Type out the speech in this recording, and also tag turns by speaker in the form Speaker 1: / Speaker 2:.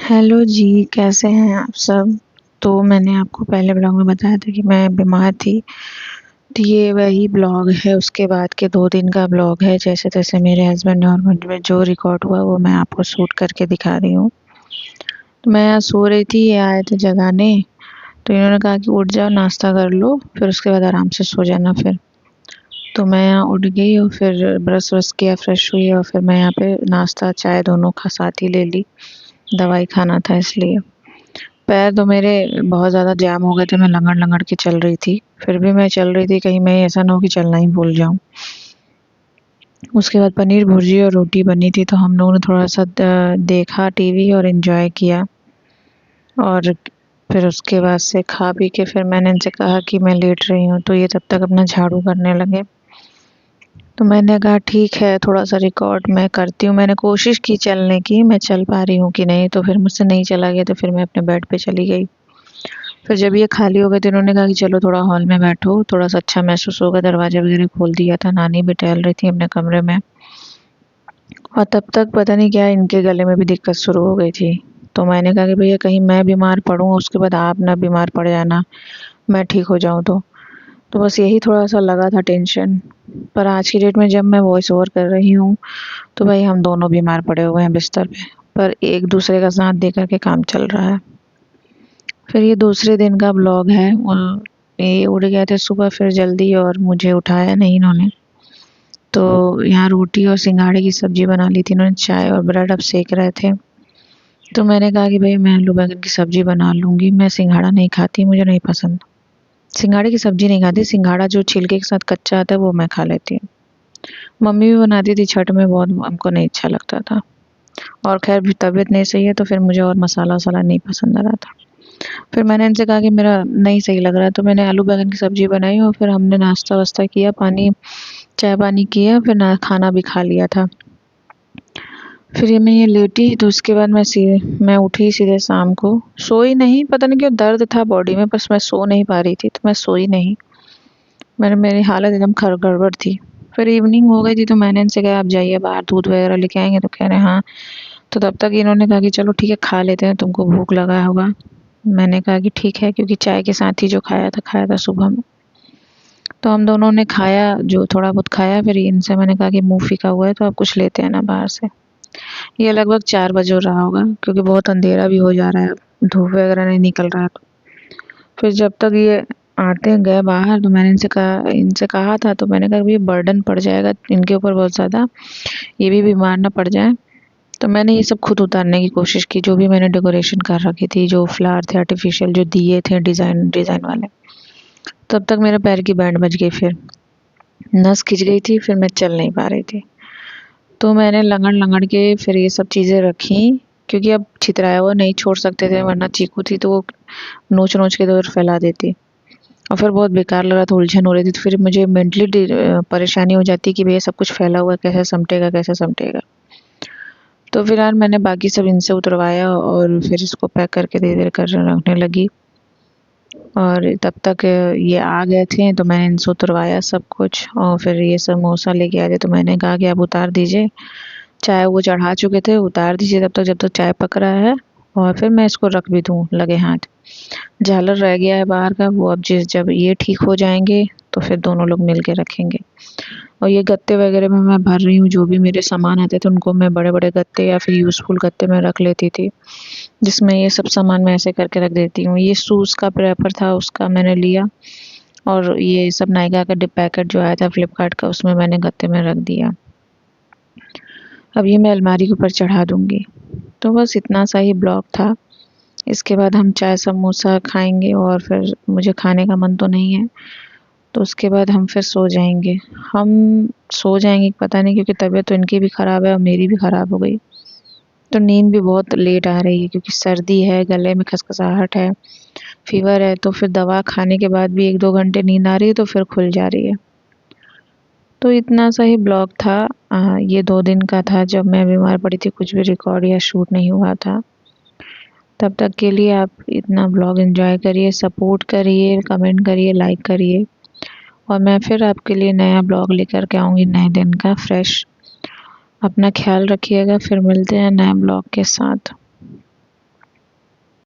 Speaker 1: Hello जी, कैसे हैं आप सब? तो मैंने आपको पहले ब्लॉग में बताया था कि मैं बीमार थी। तो ये वही ब्लॉग है, उसके बाद के 2 दिन का ब्लॉग है। जैसे-तैसे मेरे हस्बैंड और मुझ में जो रिकॉर्ड हुआ वो मैं आपको शूट करके दिखा रही हूँ। तो मैं यहाँ सो रही थी, ये आए थे जगाने। तो इन्होंने कहा कि उठ जाओ, नाश्ता कर लो, फिर उसके बाद आराम से सो जाना फिर। तो मैं यहाँ उठ गई और फिर ब्रश-व्रश किया, फ्रेश हुई और फिर मैं यहाँ पे नाश्ता, चाय दोनों साथ ही ले ली। दवाई खाना था इसलिए। पैर तो मेरे बहुत ज़्यादा जाम हो गए थे, मैं लंगड़-लंगड़ के चल रही थी। फिर भी मैं चल रही थी, कहीं मैं ऐसा ना हो कि चलना ही भूल जाऊँ। उसके बाद पनीर भुर्जी और रोटी बनी थी, तो हम लोगों ने थोड़ा-सा देखा टीवी और एन्जॉय किया। और फिर उसके बाद से खा पी के फिर मैंने इनसे कहा कि मैं लेट रही हूँ, तो ये तब तक अपना झाड़ू करने लगे। तो मैंने कहा ठीक है, थोड़ा-सा रिकॉर्ड मैं करती हूँ। मैंने कोशिश की चलने की, मैं चल पा रही हूँ कि नहीं, तो फिर मुझसे नहीं चला गया, तो फिर मैं अपने बेड पे चली गई। फिर जब ये खाली हो गए तो इन्होंने कहा कि चलो थोड़ा हॉल में बैठो, थोड़ा-सा अच्छा महसूस होगा। दरवाज़ा वगैरह खोल दिया था, नानी भी टहल रही थी अपने कमरे में। और तब तक पता नहीं क्या इनके गले में भी दिक्कत शुरू हो गई थी। तो मैंने कहा कि भैया कहीं मैं बीमार पड़ूँ, उसके बाद आप ना बीमार पड़ जाना, मैं ठीक हो जाऊँ तो। तो बस यही थोड़ा-सा लगा था टेंशन। पर आज की डेट में जब मैं वॉइस ओवर कर रही हूँ, तो भाई हम दोनों बीमार पड़े हुए हैं बिस्तर पे। पर एक-दूसरे का साथ दे कर के काम चल रहा है। फिर ये दूसरे दिन का ब्लॉग है। ये उठ गए थे सुबह फिर जल्दी और मुझे उठाया नहीं इन्होंने। तो यहाँ रोटी और सिंघाड़े की सब्जी बना ली थी इन्होंने, चाय और ब्रेड अब सेक रहे थे। तो मैंने कहा कि भाई मैं आलू बैंगन की सब्जी बना लूँगी, मैं सिंघाड़ा नहीं खाती, मुझे नहीं पसंद। सिंघाड़े की सब्जी नहीं खाती, सिंघाड़ा जो छिलके के साथ कच्चा आता है वो मैं खा लेती हूँ। मम्मी भी बनाती थी छठ में बहुत, हमको नहीं अच्छा लगता था। और ख़ैर भी तबीयत नहीं सही है तो फिर मुझे और मसाला-वसाला नहीं पसंद आ रहा था। फिर मैंने इनसे कहा कि मेरा नहीं सही लग रहा है, तो मैंने आलू बैंगन की सब्ज़ी बनाई और फिर हमने नाश्ता-वास्ता किया, चाय-पानी किया, फिर ना खाना भी खा लिया था। फिर ये मैं ये लेटी तो उसके बाद मैं उठी सीधे शाम को, सोई नहीं, पता नहीं क्यों दर्द था बॉडी में, बस मैं सो नहीं पा रही थी, तो मैं सोई नहीं। मेरी हालत एकदम गड़बड़ थी। फिर इवनिंग हो गई थी तो मैंने इनसे कहा आप जाइए बाहर दूध वगैरह लेके आएँगे? तो कह रहे हैं हाँ। तो तब तक इन्होंने कहा कि चलो ठीक है खा लेते हैं, तुमको भूख लगा होगा। मैंने कहा कि ठीक है, क्योंकि चाय के साथ ही जो खाया था सुबह में। तो हम दोनों ने खाया, जो थोड़ा बहुत खाया, फिर इनसे मैंने कहा कि मुँह फीका हुआ है तो आप कुछ लेते हैं ना बाहर से। ये लगभग 4 बज रहा होगा क्योंकि बहुत अंधेरा भी हो जा रहा है अब, धूप वगैरह नहीं निकल रहा है तो। फिर जब तक ये आते गए बाहर तो मैंने इनसे कहा था, तो मैंने कहा ये बर्डन पड़ जाएगा इनके ऊपर बहुत ज़्यादा, ये भी बीमार ना पड़ जाएँ। तो मैंने ये सब खुद उतारने की कोशिश की, जो भी मैंने डेकोरेशन कर रखी थी, जो फ्लावर थे आर्टिफ़िशियल, जो दिए थे डिज़ाइन डिज़ाइन वाले। तब तक मेरे पैर की बैंड बज गई फिर। नस खिंच गई थी, फिर मैं चल नहीं पा रही थी। तो मैंने लंगड़-लंगड़ के फिर ये सब चीज़ें रखी, क्योंकि अब छितराया हुआ नहीं छोड़ सकते थे, वरना चीकू थी तो वो नोच-नोच के इधर फैला देती। और फिर बहुत बेकार लग रहा था, उलझन हो रही थी, तो फिर मुझे मेंटली परेशानी हो जाती कि भैया सब कुछ फैला हुआ है, कैसे समेटेगा, कैसे समेटेगा? तो फिलहाल मैंने बाकी सब इनसे उतरवाया और फिर इसको पैक करके धीरे-धीरे कर रखने लगी। और तब तक ये आ गए थे तो मैंने इनसे उतरवाया सब कुछ और फिर ये समोसा लेके आए थे तो मैंने कहा कि आप उतार दीजिए। चाय वो चढ़ा चुके थे, उतार दीजिए तब तक जब तक चाय पक रहा है, और फिर मैं इसको रख भी दूँ लगे हाथ। झालर रह गया है बाहर का, वो अब जब ये ठीक हो जाएँगे तो फिर दोनों लोग मिल के रखेंगे। और ये गत्ते वगैरह में मैं भर रही हूँ, जो भी मेरे सामान आते थे उनको मैं बड़े-बड़े गत्ते या फिर यूज़फुल गत्ते में रख लेती थी, जिसमें ये सब सामान मैं ऐसे करके रख देती हूँ। ये शूज़ का रैपर था, उसका मैंने लिया और ये सब नायका का पैकेट जो आया था फ्लिपकार्ट का, उसमें मैंने गत्ते में रख दिया। अब ये मैं अलमारी के ऊपर चढ़ा दूँगी। तो बस इतना सा ही ब्लॉग था। इसके बाद हम चाय समोसा खाएँगे और फिर मुझे खाने का मन तो नहीं है, तो उसके बाद हम फिर सो जाएँगे। हम सो जाएँगे पता नहीं, क्योंकि तबीयत तो इनकी भी ख़राब है और मेरी भी ख़राब हो गई। तो नींद भी बहुत लेट आ रही है क्योंकि सर्दी है, गले में खसखसाहट है, फ़ीवर है, तो फिर दवा खाने के बाद भी 1-2 घंटे नींद आ रही है तो फिर खुल जा रही है। तो इतना सा ही ब्लॉग था। ये 2 दिन का था जब मैं बीमार पड़ी थी, कुछ भी रिकॉर्ड या शूट नहीं हुआ था। तब तक के लिए आप इतना ब्लॉग एन्जॉय करिए, सपोर्ट करिए, कमेंट करिए, लाइक करिए, और मैं फिर आपके लिए नया ब्लॉग लेकर के आऊँगी नए दिन का फ्रेश। अपना ख़्याल रखिएगा, फिर मिलते हैं नए ब्लॉग के साथ।